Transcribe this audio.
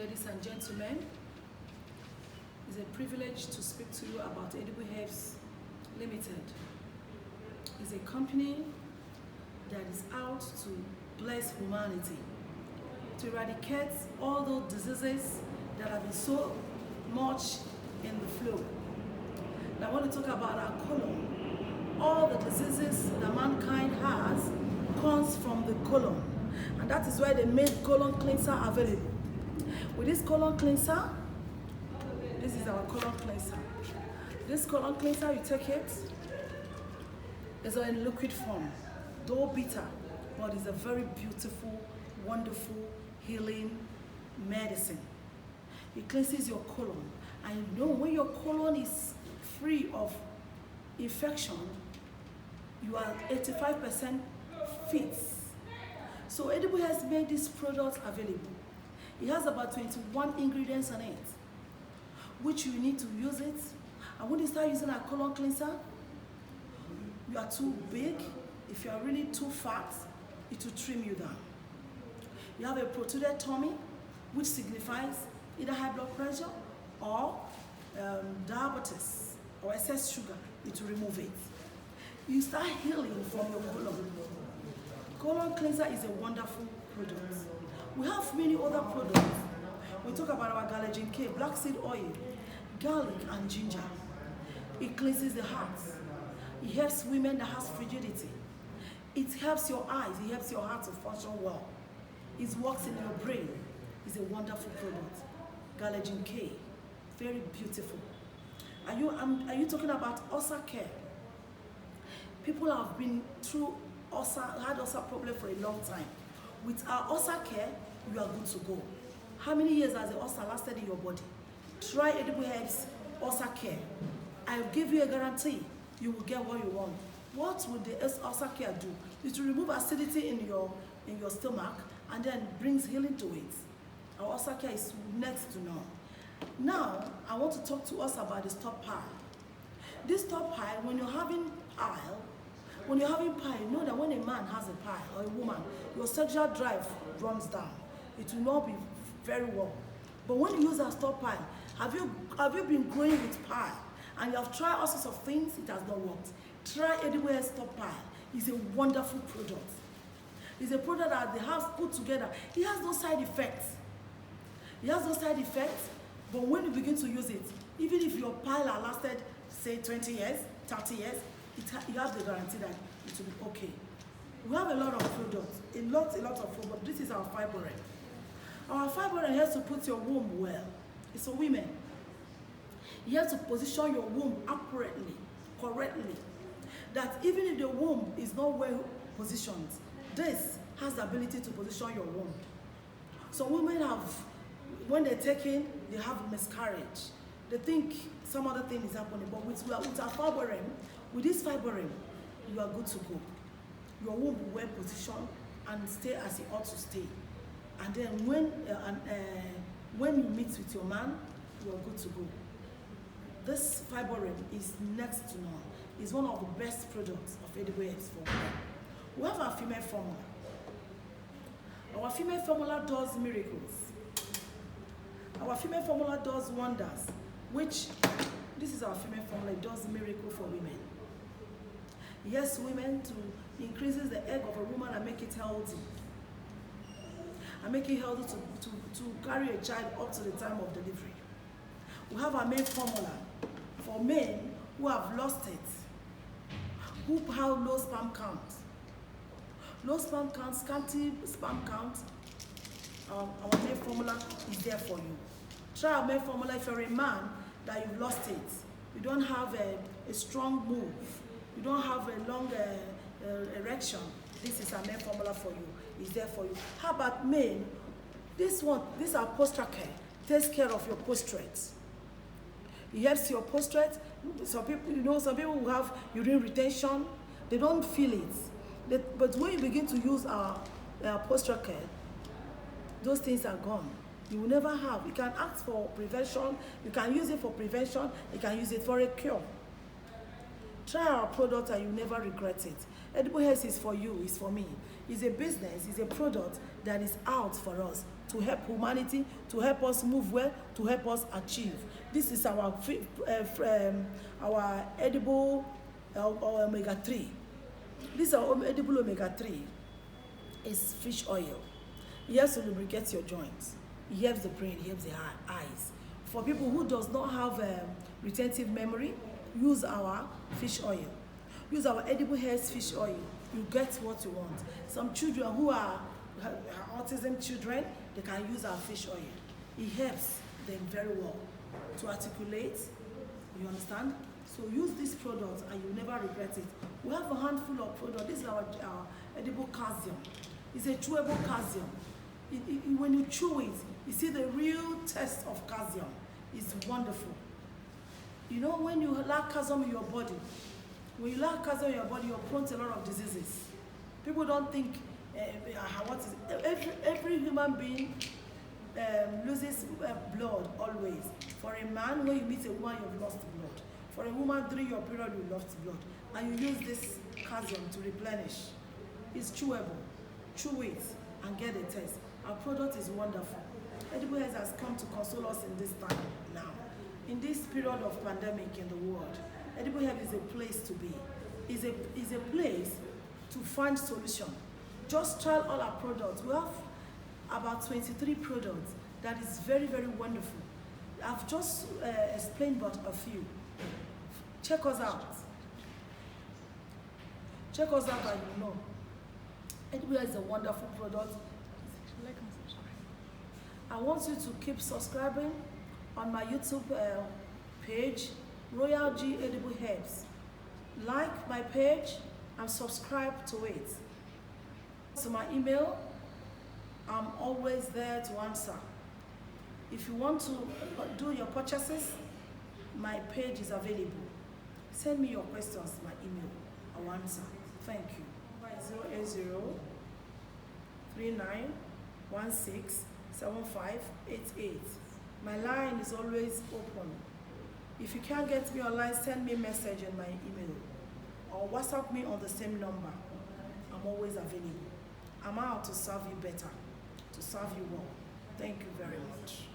ladies and gentlemen. It's a privilege to speak to you about Edible Herbs Limited. It's a company that is out to bless humanity, to eradicate all those diseases that have been so much in the flow. Now, I want to talk about our colon. All the diseases that mankind has comes from the colon, and that is why they made colon cleanser available. With this colon cleanser, this is our colon cleanser. This colon cleanser, you take it, it's in liquid form, though bitter, but it's a very beautiful, wonderful, healing medicine. It cleanses your colon, and you know when your colon is free of infection, you are 85% fit. So Edible has made this product available. It has about 21 ingredients in it, which you need to use it. And when you start using a colon cleanser, you are too big. If you are really too fat, it will trim you down. You have a protruded tummy, which signifies either high blood pressure or diabetes or excess sugar. It will remove it. You start healing from your colon. Colon cleanser is a wonderful product. We have many other products. We talk about our Gallagin K, black seed oil, garlic and ginger. It cleanses the heart. It helps women that has frigidity. It helps your eyes. It helps your heart to function well. It works in your brain. It's a wonderful product. Gallagin K, very beautiful. Are you talking about ulcer care? People have been through had ulcer problem for a long time. With our ulcer care, you are good to go. How many years has the ulcer lasted in your body? Try Edible Herbs ulcer care. I'll give you a guarantee you will get what you want. What will the ulcer care do? It will remove acidity in your stomach and then brings healing to it. Our ulcer care is next to none. Now, I want to talk to us about the stop pile. This stop pile, when you're having pile, you know that when a man has a pile or a woman, your sexual drive runs down. It will not be very well. But when you use a stop pile, have you been growing with pile and you have tried all sorts of things, it has not worked? Try Edible Herbs Stop Pile. It's a wonderful product. It's a product that they have put together. It has no side effects. But when you begin to use it, even if your pile has lasted, say, 20 years, 30 years, you have the guarantee that it will be okay. We have a lot of products, a lot of products. This is our fibroid. Our fibroid helps to put your womb well. It's for women. You have to position your womb accurately, correctly. That even if the womb is not well positioned, this has the ability to position your womb. So women have, when they're taking, they have miscarriage. They think some other thing is happening, but with our fibroid, with this fibroid, you are good to go. Your womb will well positioned and stay as it ought to stay. And then when you meet with your man, you are good to go. This fibroid is next to none. It's one of the best products of Edible Herbs for women. We have our female formula. Our female formula does miracles. Our female formula does wonders, which, this is our female formula, it does miracle for women. Yes, women, to increases the egg of a woman and make it healthy. And make it healthy to carry a child up to the time of delivery. We have our main formula for men who have lost it, who have low sperm count. Low sperm count, scanty sperm count, our main formula is there for you. Try our main formula if you're a man that you've lost it. You don't have a strong move. You don't have a long erection. This is our main formula for you. It's there for you. How about men? This is our posture care. Takes care of your prostate. It helps your prostate. Some people who have urine retention, they don't feel it. But when you begin to use our posture care, those things are gone. You will never have. You can ask for prevention. You can use it for prevention. You can use it for a cure. Try our product and you never regret it. Edible Herbs is for you, it's for me. It's a business, it's a product that is out for us to help humanity, to help us move well, to help us achieve. This is our edible omega-3. This is our edible omega-3. It's fish oil. It helps to lubricate your joints. It helps the brain, it helps the eyes. For people who does not have retentive memory, use our fish oil. Use our Edible Herbs fish oil. You get what you want. Some children who are autism children, they can use our fish oil. It helps them very well to articulate. You understand? So use this product and you'll never regret it. We have a handful of products. This is our edible calcium. It's a chewable calcium. When you chew it, you see the real taste of calcium. It's wonderful. You know, when you lack calcium in your body, when you lack calcium in your body, you're prone to a lot of diseases. People don't think every human being loses blood always. For a man, when you meet a woman, you've lost blood. For a woman, during your period, you lost blood. And you use this calcium to replenish. It's chewable. Chew it and get a taste. Our product is wonderful. Edible Herbs has come to console us in this time now. In this period of pandemic in the world, Edible Herbs is a place to be. Is a place to find solution. Just try all our products. We have about 23 products that is very, very wonderful. I've just explained but a few. Check us out. Check us out and you know. Edible Herbs is a wonderful product. I want you to keep subscribing on my YouTube page, Royal G Edible Herbs. Like my page and subscribe to it. So my email, I'm always there to answer. If you want to do your purchases, my page is available. Send me your questions to my email. I'll answer. Thank you. 080-3916-7588. My line is always open. If you can't get me online, send me a message in my email or WhatsApp me on the same number. I'm always available. I'm out to serve you better, to serve you well. Thank you very much.